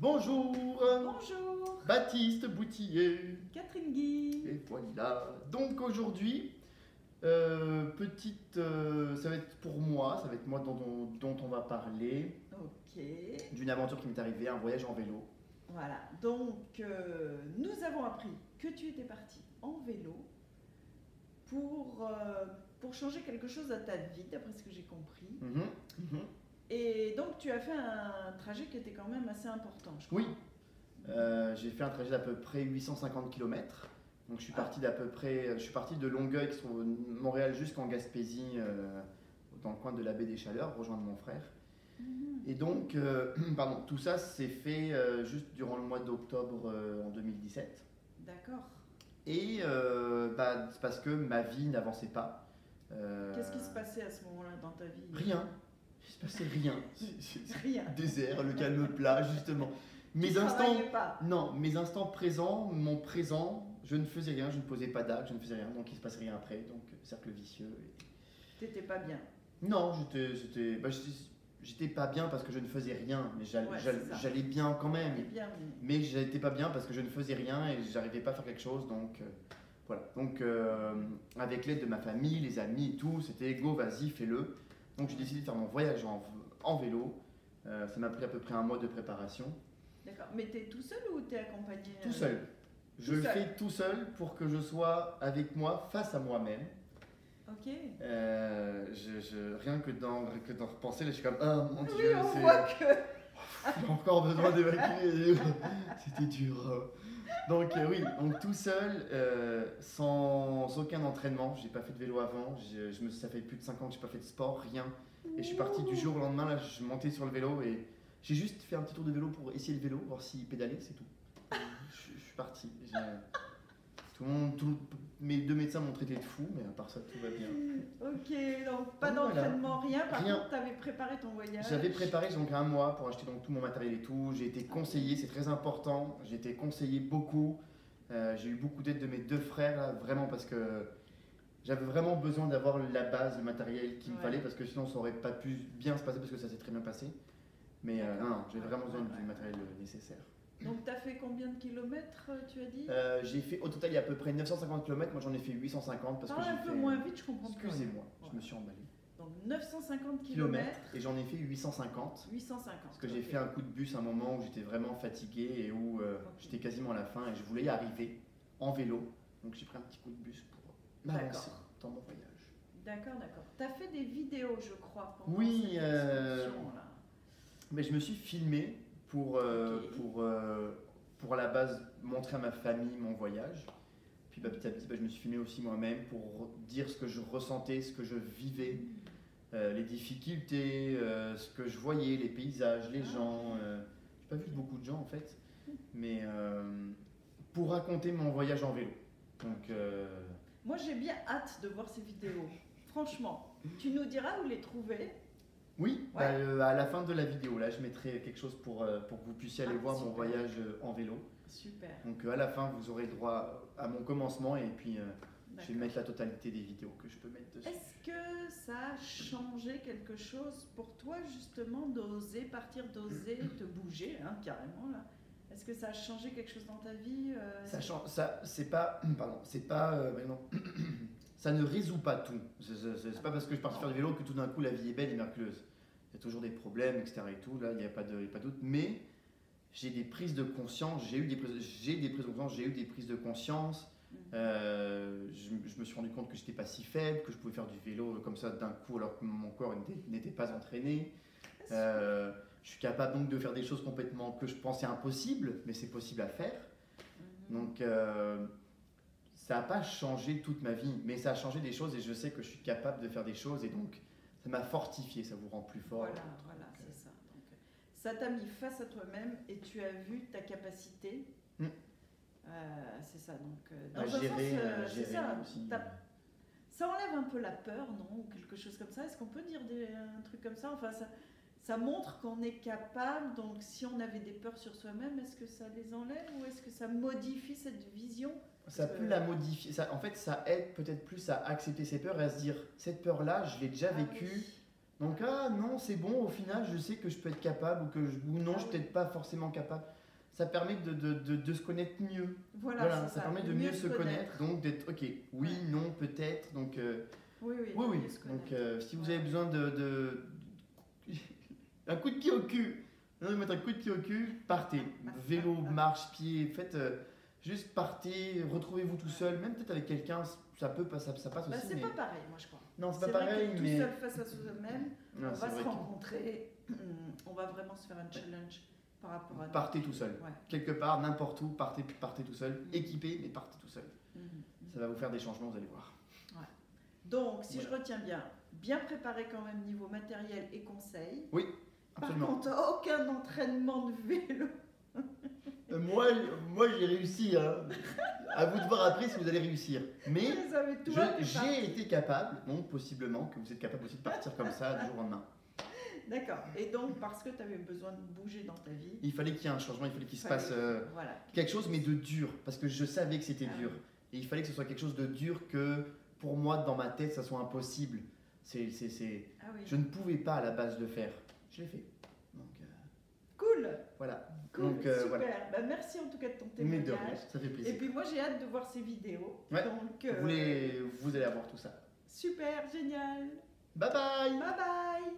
Bonjour, Bonjour, Baptiste Boutillier. Catherine Guy. Et voilà. Donc aujourd'hui, ça va être pour moi, ça va être moi dont on va parler, Ok, d'une aventure qui m'est arrivée, un voyage en vélo. voilà. Donc, nous avons appris que tu étais parti en vélo pour changer quelque chose à ta vie, d'après ce que j'ai compris. Mhm, mhm. Et donc, tu as fait un trajet qui était quand même assez important, je crois. Oui, j'ai fait un trajet d'à peu près 850 km. Donc je suis Ah. parti je suis parti de Longueuil, qui se trouve au Montréal, jusqu'en Gaspésie, dans le coin de la baie des Chaleurs, rejoindre mon frère. Mhm. Et donc, pardon, tout ça s'est fait juste durant le mois d'octobre en 2017. D'accord. Et c'est parce que ma vie n'avançait pas. Qu'est-ce qui se passait à ce moment-là dans ta vie? Rien. Il se passait rien. Rien. Désert, le calme plat, justement. Tu Mes travaillais pas. non, mes instants présents, mon présent, je ne faisais rien, je ne posais pas d'acte, je ne faisais rien, donc il se passait rien après, donc cercle vicieux. T'étais pas bien. Non, j'étais pas bien parce que je ne faisais rien, mais Ouais, c'est ça. j'allais bien quand même. T'es bien, Mais j'étais pas bien parce que je ne faisais rien et j'arrivais pas à faire quelque chose, donc voilà. Donc avec l'aide de ma famille, les amis et tout, c'était go, vas-y, fais-le. Donc j'ai décidé de faire mon voyage en vélo. Ça m'a pris à peu près un mois de préparation. D'accord. Mais t'es tout seul ou t'es accompagné? Tout seul. Je Tout le seul. fais tout seul pour que je sois avec moi, face à moi-même. Ok. Rien que d'en repenser, là, je suis comme, oh mon Oui, Dieu, on c'est... voit que. J'ai encore besoin d'évacuer. C'était dur. Donc oui, donc tout seul, sans aucun entraînement. J'ai pas fait de vélo avant. Ça fait plus de 5 ans que j'ai pas fait de sport, rien. Et je suis parti du jour au lendemain. Là, je montais sur le vélo et j'ai juste fait un petit tour de vélo pour essayer le vélo, voir s'il pédalait, c'est tout. Je suis parti. Tout le monde, mes deux médecins m'ont traité de fou, mais à part ça, tout va bien. Ok, donc pas Donc, voilà. d'entraînement, rien. Par Rien. contre, t'avais préparé ton voyage. J'avais préparé donc un mois pour acheter donc tout mon matériel et tout. J'ai été conseillé, c'est très important. J'ai été conseillé beaucoup. J'ai eu beaucoup d'aide de mes deux frères, là, vraiment parce que j'avais vraiment besoin d'avoir la base, le matériel qu'il me Ouais. fallait parce que sinon ça aurait pas pu bien se passer parce que ça s'est très bien passé. Mais D'accord. non, j'ai vraiment besoin Ouais. du matériel nécessaire. Donc t'as fait combien de kilomètres, tu as dit? J'ai fait au total il y a à peu près 950 km. Moi j'en ai fait 850 parce que Parle j'ai un peu fait. moins vite, je comprends plus. Excusez-moi, je Voilà. me suis emballé. Donc 950 Kilomètres kilomètres, et j'en ai fait 850. 850. Parce que j'ai ok. fait un coup de bus à un moment où j'étais vraiment fatigué et où j'étais quasiment à la fin et je voulais y arriver en vélo. Donc j'ai pris un petit coup de bus pour m'avancer D'accord. dans mon voyage. D'accord, d'accord. T'as fait des vidéos, je crois, pendant Oui, cette excursion-là. Mais je me suis filmé Ok. pour à la base montrer à ma famille mon voyage. Puis petit à petit, je me suis filmé aussi moi-même pour dire ce que je ressentais, ce que je vivais, les difficultés, ce que je voyais, les paysages, les Ah. gens. J'ai pas vu beaucoup de gens en fait, mais pour raconter mon voyage en vélo. Donc Moi, j'ai bien hâte de voir ces vidéos. Franchement, tu nous diras où les trouver. oui, Ouais. à la fin de la vidéo, là, je mettrai quelque chose pour que vous puissiez aller Ah, voir mon super. voyage en vélo. Super. Donc à la fin, vous aurez le droit à mon commencement et puis je vais D'accord. mettre la totalité des vidéos que je peux mettre dessus. Est-ce que ça a changé quelque chose pour toi justement d'oser partir, d'oser te bouger, hein, carrément là? Est-ce que ça a changé quelque chose dans ta vie? Ça, c'est pas, pardon, c'est pas, non, ça ne résout pas tout. C'est pas parce que je suis parti faire du vélo que tout d'un coup la vie est belle et merveilleuse. Il y a toujours des problèmes, etc. et tout. Là, il n'y a pas de doute. Mais j'ai des prises de conscience. J'ai eu des prises de conscience. J'ai eu des prises de conscience. Je me suis rendu compte que j'étais pas si faible, que je pouvais faire du vélo comme ça d'un coup alors que mon corps n'était pas entraîné. Je suis capable donc de faire des choses complètement que je pensais impossibles, mais c'est possible à faire. Donc ça n'a pas changé toute ma vie, mais ça a changé des choses et je sais que je suis capable de faire des choses et donc ça m'a fortifié, ça vous rend plus fort. Voilà, voilà, c'est ça. Donc, ça t'a mis face à toi-même et tu as vu ta capacité. Mm. C'est ça, donc À dans un gérer, sens, gérer c'est ça. aussi. Ça enlève un peu la peur, non? Ou quelque chose comme ça. Est-ce qu'on peut dire un truc comme ça? Enfin, ça montre qu'on est capable. Donc, si on avait des peurs sur soi-même, est-ce que ça les enlève ou est-ce que ça modifie cette vision? Ça peut la modifier. En fait, ça aide peut-être plus à accepter ses peurs et à se dire cette peur-là, je l'ai déjà vécue. Oui. Donc, ah non, c'est bon, au final, je sais que je peux être capable ou non, je suis peut-être pas forcément capable. Ça permet de se connaître mieux. Voilà, c'est ça permet de mieux se connaître. Donc, d'être, ok, oui, non, peut-être. Donc, oui. oui. Mieux se Donc, connaître. si vous avez besoin un coup de pied au cul, non, de mettre un coup de pied au cul, partez. Vélo, marche, pied, faites juste partez, retrouvez-vous tout seul, même peut-être avec quelqu'un, ça passe Bah, aussi. c'est mais... pas pareil, moi je crois. Non, c'est pas vrai pareil, que mais. tout seul face à soi-même, Non, on c'est va se vrai que- rencontrer, on va vraiment se faire un challenge par rapport à nous. Partez tout seul. Ouais. Quelque part, n'importe où, partez tout seul. Équipé, mais partez tout seul. Ça va vous faire des changements, vous allez voir. Donc, si Voilà. je retiens bien préparé quand même niveau matériel et conseils. Oui, Par absolument. contre, aucun entraînement de vélo. Moi j'ai réussi. Hein. À vous de voir après si vous allez réussir. Mais Vous avez tout à fait parti. j'ai été capable, donc possiblement que vous êtes capable aussi de partir comme ça du jour au lendemain. D'accord. Et donc, parce que tu avais besoin de bouger dans ta vie. Il fallait qu'il y ait un changement, il fallait qu'il se passe Voilà. quelque chose, mais de dur. Parce que je savais que c'était dur. Et il fallait que ce soit quelque chose de dur que pour moi, dans ma tête, ça soit impossible. Ah oui. Je ne pouvais pas à la base le faire. Je l'ai fait. Donc, Cool. voilà. Cool. Donc, Super. voilà. Bah, merci en tout cas de ton Mais de rien, témoignage. ça fait Et plaisir. puis moi, j'ai hâte de voir ces vidéos. Ouais. Donc, Vous allez avoir tout ça. super, génial. Bye bye. Bye bye.